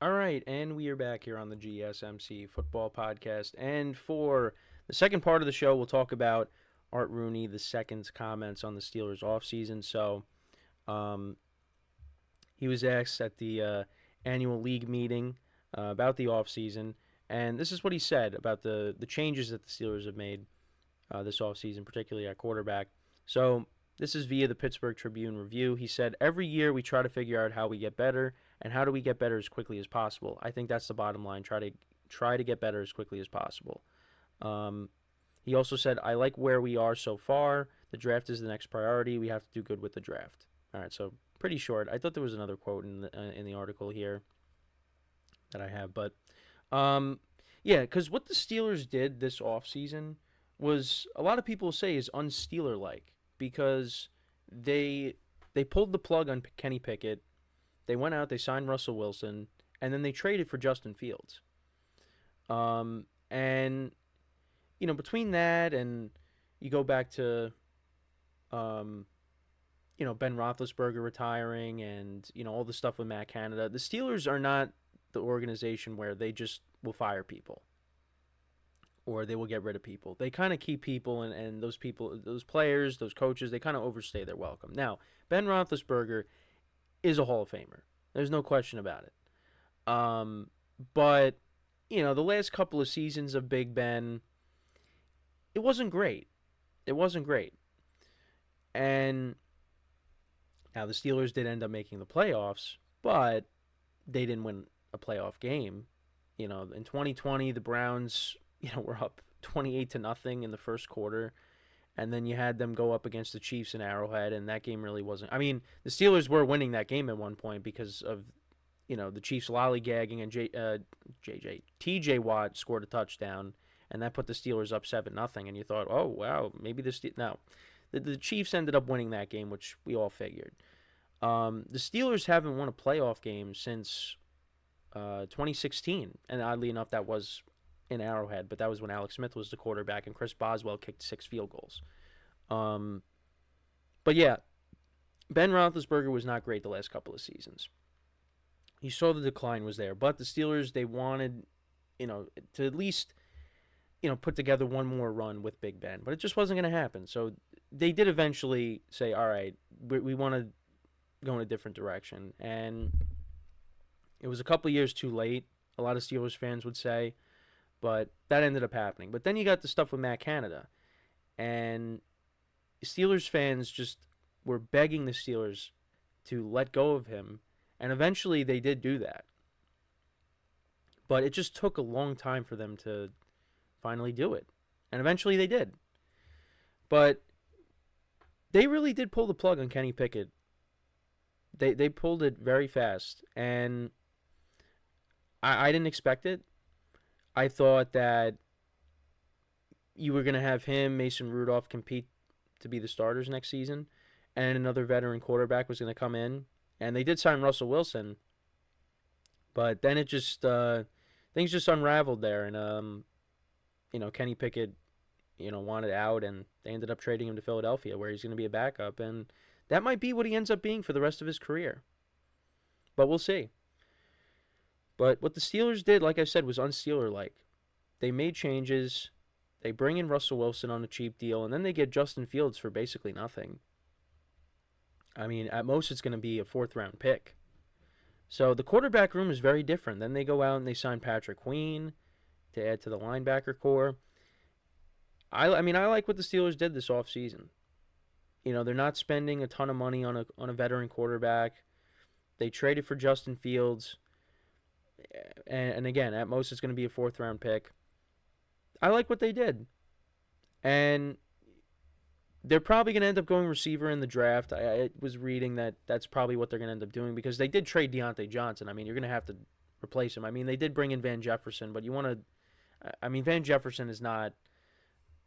All right, and we are back here on the GSMC Football Podcast. And for the second part of the show, we'll talk about Art Rooney II's comments on the Steelers offseason. So, um, he was asked at the annual league meeting about the offseason, and this is what he said about the changes that the Steelers have made this offseason, particularly at quarterback. So, this is via the Pittsburgh Tribune Review. He said, "Every year we try to figure out how we get better and how do we get better as quickly as possible. I think that's the bottom line. Try to get better as quickly as possible." Um, he also said, "I like where we are so far. The draft is the next priority. We have to do good with the draft." All right, so pretty short. I thought there was another quote in the article here that I have, but yeah, because what the Steelers did this offseason was a lot of people say is un-Steeler like because they pulled the plug on Kenny Pickett. They went out, they signed Russell Wilson, and then they traded for Justin Fields. And between that and you go back to Ben Roethlisberger retiring and all the stuff with Matt Canada, the Steelers are not the organization where they just will fire people or they will get rid of people. They kind of keep people, and those people, those players, those coaches, they kind of overstay their welcome. Now, Ben Roethlisberger is a Hall of Famer. There's no question about it. But the last couple of seasons of Big Ben, it wasn't great. It wasn't great. And now the Steelers did end up making the playoffs, but they didn't win a playoff game. In 2020, the Browns, were up 28-0 in the first quarter. And then you had them go up against the Chiefs in Arrowhead, and that game really wasn't. I mean, the Steelers were winning that game at one point because of, the Chiefs lollygagging, and T.J.Watt scored a touchdown, and that put the Steelers up 7-0. And you thought, oh wow, maybe no, the Chiefs ended up winning that game, which we all figured. The Steelers haven't won a playoff game since 2016, and oddly enough, that was in Arrowhead, but that was when Alex Smith was the quarterback and Chris Boswell kicked 6 field goals. But yeah, Ben Roethlisberger was not great the last couple of seasons. You saw the decline was there, but the Steelers, they wanted, to at least, put together one more run with Big Ben, but it just wasn't going to happen. So they did eventually say, all right, we want to go in a different direction, and it was a couple of years too late, a lot of Steelers fans would say. But that ended up happening. But then you got the stuff with Matt Canada. And Steelers fans just were begging the Steelers to let go of him. And eventually they did do that. But it just took a long time for them to finally do it. And eventually they did. But they really did pull the plug on Kenny Pickett. They pulled it very fast. And I didn't expect it. I thought that you were going to have him, Mason Rudolph, compete to be the starters next season, and another veteran quarterback was going to come in. And they did sign Russell Wilson, but then it just things just unraveled there, and Kenny Pickett, wanted out, and they ended up trading him to Philadelphia, where he's going to be a backup, and that might be what he ends up being for the rest of his career. But we'll see. But what the Steelers did, like I said, was un-Steeler-like. They made changes. They bring in Russell Wilson on a cheap deal, and then they get Justin Fields for basically nothing. I mean, at most it's going to be a 4th-round pick. So the quarterback room is very different. Then they go out and they sign Patrick Queen to add to the linebacker core. I like what the Steelers did this offseason. They're not spending a ton of money on a veteran quarterback. They traded for Justin Fields. And again, at most it's going to be a 4th-round pick. I like what they did. And they're probably going to end up going receiver in the draft. I was reading that that's probably what they're going to end up doing because they did trade Deontay Johnson. I mean, you're going to have to replace him. I mean, they did bring in Van Jefferson, but Van Jefferson is not,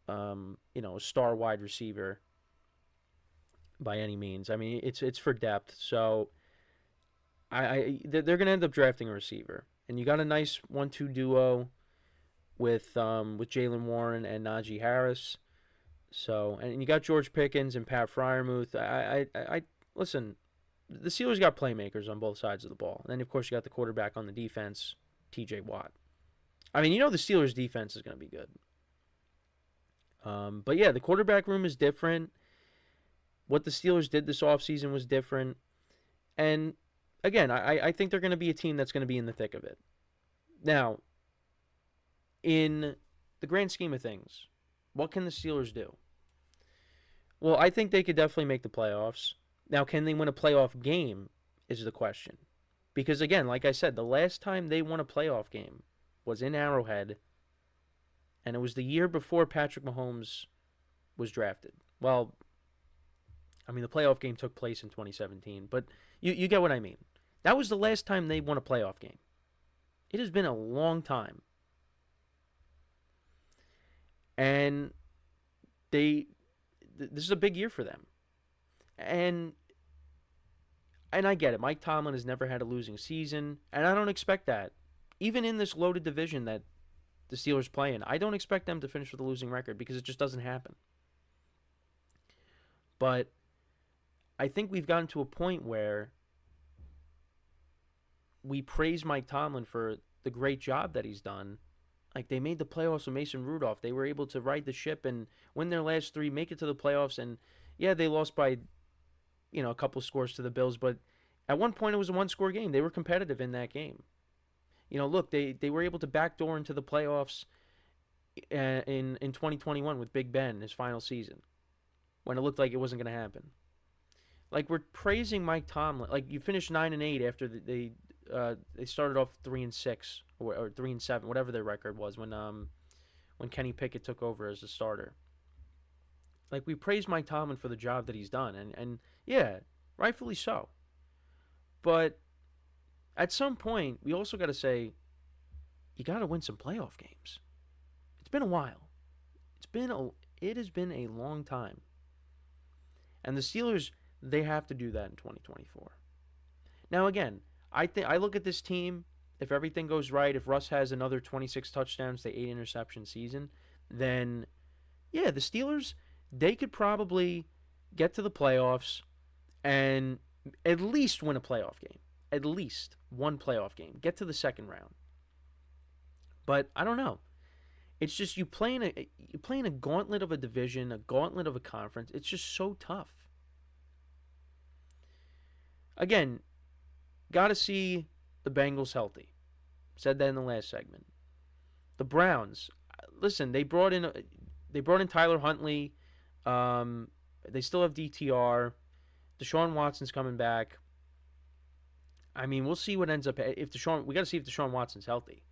a star wide receiver by any means. I mean, it's for depth. So they're going to end up drafting a receiver, and you got a nice 1-2 duo with Jaylen Warren and Najee Harris. So, and you got George Pickens and Pat Freiermuth. I listen. the Steelers got playmakers on both sides of the ball. And then, of course, you got the quarterback on the defense, T.J.Watt. I mean, the Steelers' defense is going to be good. But yeah, the quarterback room is different. What the Steelers did this offseason was different. And again, I think they're going to be a team that's going to be in the thick of it. Now, in the grand scheme of things, what can the Steelers do? Well, I think they could definitely make the playoffs. Now, can they win a playoff game is the question. Because again, like I said, the last time they won a playoff game was in Arrowhead, and it was the year before Patrick Mahomes was drafted. Well, I mean, the playoff game took place in 2017, but you get what I mean. That was the last time they won a playoff game. It has been a long time. And this is a big year for them. And I get it. Mike Tomlin has never had a losing season, and I don't expect that. Even in this loaded division that the Steelers play in, I don't expect them to finish with a losing record because it just doesn't happen. But I think we've gotten to a point where we praise Mike Tomlin for the great job that he's done. Like, they made the playoffs with Mason Rudolph. They were able to right the ship and win their last three, make it to the playoffs. And, yeah, they lost by, a couple scores to the Bills. But at one point, it was a one-score game. They were competitive in that game. Look, they were able to backdoor into the playoffs in 2021 with Big Ben, his final season, when it looked like it wasn't going to happen. Like, we're praising Mike Tomlin. Like, you finished 9-8 after they started off 3-6 or 3-7, whatever their record was when Kenny Pickett took over as a starter. Like, we praise Mike Tomlin for the job that he's done, and yeah, rightfully so. But at some point, we also got to say, you got to win some playoff games. It's been a while. It has been a long time. And the Steelers, they have to do that in 2024. Now, again, I look at this team, if everything goes right, if Russ has another 26 touchdowns to 8 interception season, then, yeah, the Steelers, they could probably get to the playoffs and at least win a playoff game. At least one playoff game. Get to the second round. But I don't know. It's just you playing a gauntlet of a division, a gauntlet of a conference. It's just so tough. Again, got to see the Bengals healthy. Said that in the last segment. The Browns, listen, they brought in Tyler Huntley. They still have DTR. Deshaun Watson's coming back. I mean, we'll see what ends up. We got to see if Deshaun Watson's healthy.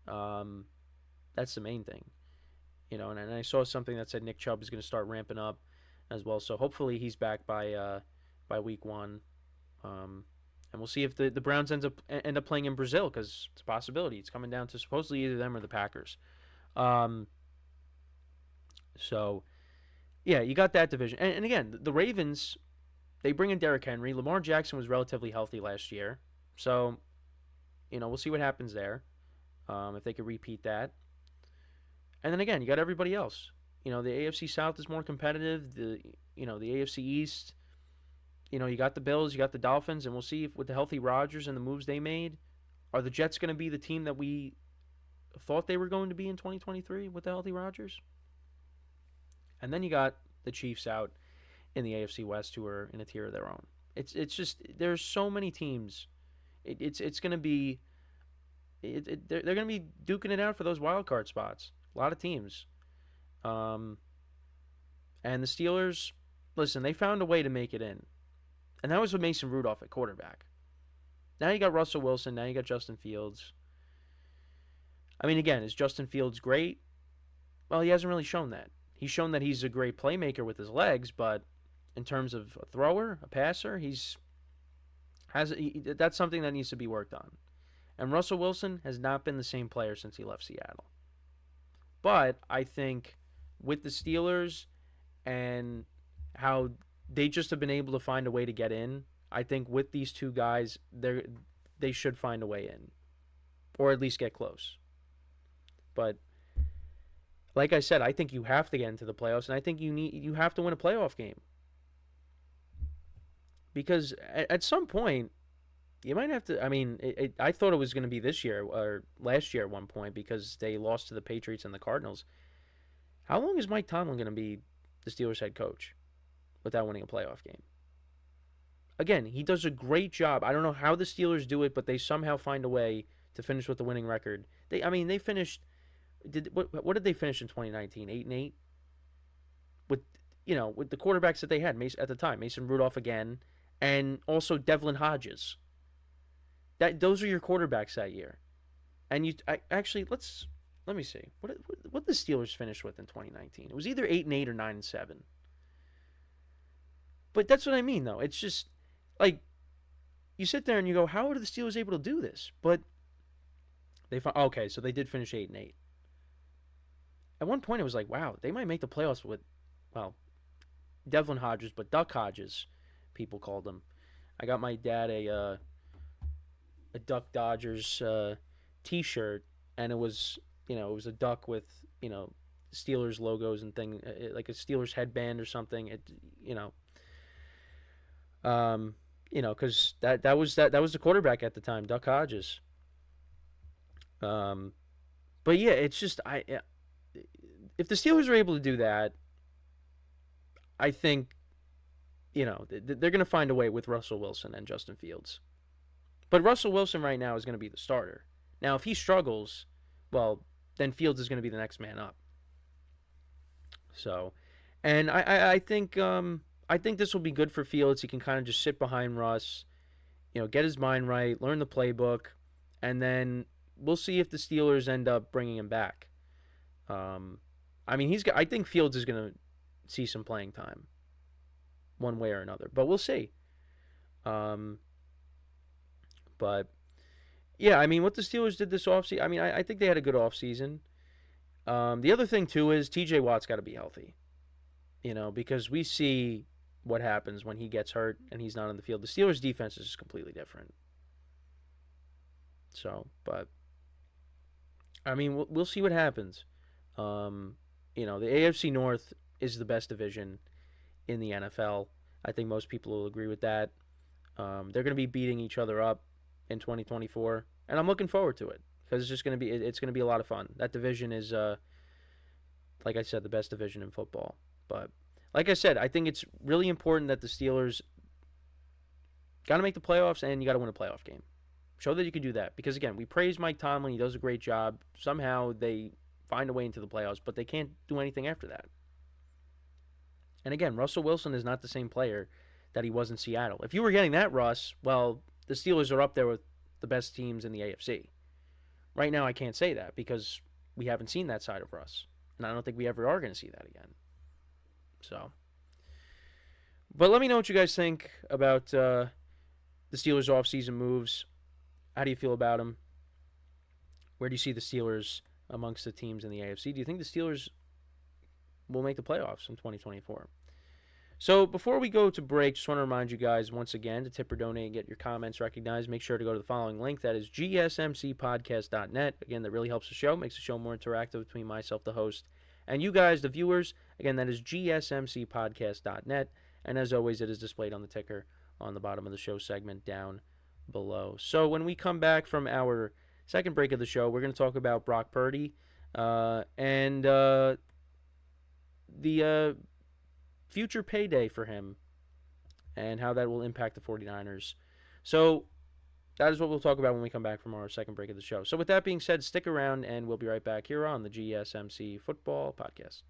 That's the main thing, And I saw something that said Nick Chubb is going to start ramping up as well. So hopefully he's back by week 1. And we'll see if the Browns end up playing in Brazil, because it's a possibility. It's coming down to supposedly either them or the Packers. So yeah, you got that division. And again, the Ravens, they bring in Derrick Henry. Lamar Jackson was relatively healthy last year. So, we'll see what happens there, if they could repeat that. And then again, you got everybody else. The AFC South is more competitive. The AFC East, you got the Bills, you got the Dolphins, and we'll see if with the healthy Rodgers and the moves they made, are the Jets going to be the team that we thought they were going to be in 2023 with the healthy Rodgers? And then you got the Chiefs out in the AFC West, who are in a tier of their own. It's just, there's so many teams. It's going to be, they're going to be duking it out for those wild card spots. A lot of teams. And the Steelers, listen, they found a way to make it in. And that was with Mason Rudolph at quarterback. Now you got Russell Wilson. Now you got Justin Fields. I mean, again, is Justin Fields great? Well, he hasn't really shown that. He's shown that he's a great playmaker with his legs, but in terms of a thrower, a passer, that's something that needs to be worked on. And Russell Wilson has not been the same player since he left Seattle. But I think with the Steelers and how they just have been able to find a way to get in, I think with these two guys, they should find a way in, or at least get close. But like I said, I think you have to get into the playoffs, and I think you have to win a playoff game. because at some point you might have to. I mean, I thought it was going to be this year or last year at one point because they lost to the Patriots and the Cardinals. How long is Mike Tomlin going to be the Steelers head coach without winning a playoff game? Again, he does a great job. I don't know how the Steelers do it, but they somehow find a way to finish with the winning record. They finished. What did they finish in 2019? 8-8 with with the quarterbacks that they had at the time, Mason Rudolph again, and also Devlin Hodges. Those are your quarterbacks that year. And let me see. What the Steelers finished with in 2019? It was either 8-8 or 9-7. But that's what I mean, though. It's just like you sit there and you go, how are the Steelers able to do this? But okay, so they did finish 8-8. At one point, it was like, wow, they might make the playoffs with, well, Devlin Hodges, but Duck Hodges, people called him. I got my dad a Duck Dodgers T-shirt, and it was a duck with Steelers logos and thing, like a Steelers headband or something. Because that was the quarterback at the time, Duck Hodges. But yeah, it's just if the Steelers are able to do that, I think they're going to find a way with Russell Wilson and Justin Fields. But Russell Wilson right now is going to be the starter. Now, if he struggles, well, then Fields is going to be the next man up. So, and I think this will be good for Fields. He can kind of just sit behind Russ, get his mind right, learn the playbook, and then we'll see if the Steelers end up bringing him back. I think Fields is going to see some playing time, one way or another, but we'll see. But yeah, what the Steelers did this offseason, I think they had a good offseason. The other thing too is T.J.Watt's got to be healthy, because we see what happens when he gets hurt and he's not on the field. The Steelers' defense is just completely different. So, but we'll see what happens. The AFC North is the best division in the NFL. I think most people will agree with that. They're going to be beating each other up in 2024, and I'm looking forward to it because it's going to be a lot of fun. That division is, like I said, the best division in football. But like I said, I think it's really important that the Steelers got to make the playoffs and you got to win a playoff game. Show that you can do that because again, we praise Mike Tomlin. He does a great job. Somehow they find a way into the playoffs, but they can't do anything after that. And again, Russell Wilson is not the same player that he was in Seattle. If you were getting that, Russ, well, the Steelers are up there with the best teams in the AFC. Right now, I can't say that because we haven't seen that side of Russ. And I don't think we ever are going to see that again. So, but let me know what you guys think about the Steelers' offseason moves. How do you feel about them? Where do you see the Steelers amongst the teams in the AFC? Do you think the Steelers will make the playoffs in 2024? So before we go to break, just want to remind you guys once again to tip or donate and get your comments recognized. Make sure to go to the following link. That is GSMCpodcast.net. Again, that really helps the show, makes the show more interactive between myself, the host, and you guys, the viewers. Again, that is GSMCpodcast.net. And as always, it is displayed on the ticker on the bottom of the show segment down below. So when we come back from our second break of the show, we're going to talk about Brock Purdy and the future payday for him and how that will impact the 49ers. So that is what we'll talk about when we come back from our second break of the show. So with that being said, stick around and we'll be right back here on the GSMC Football Podcast.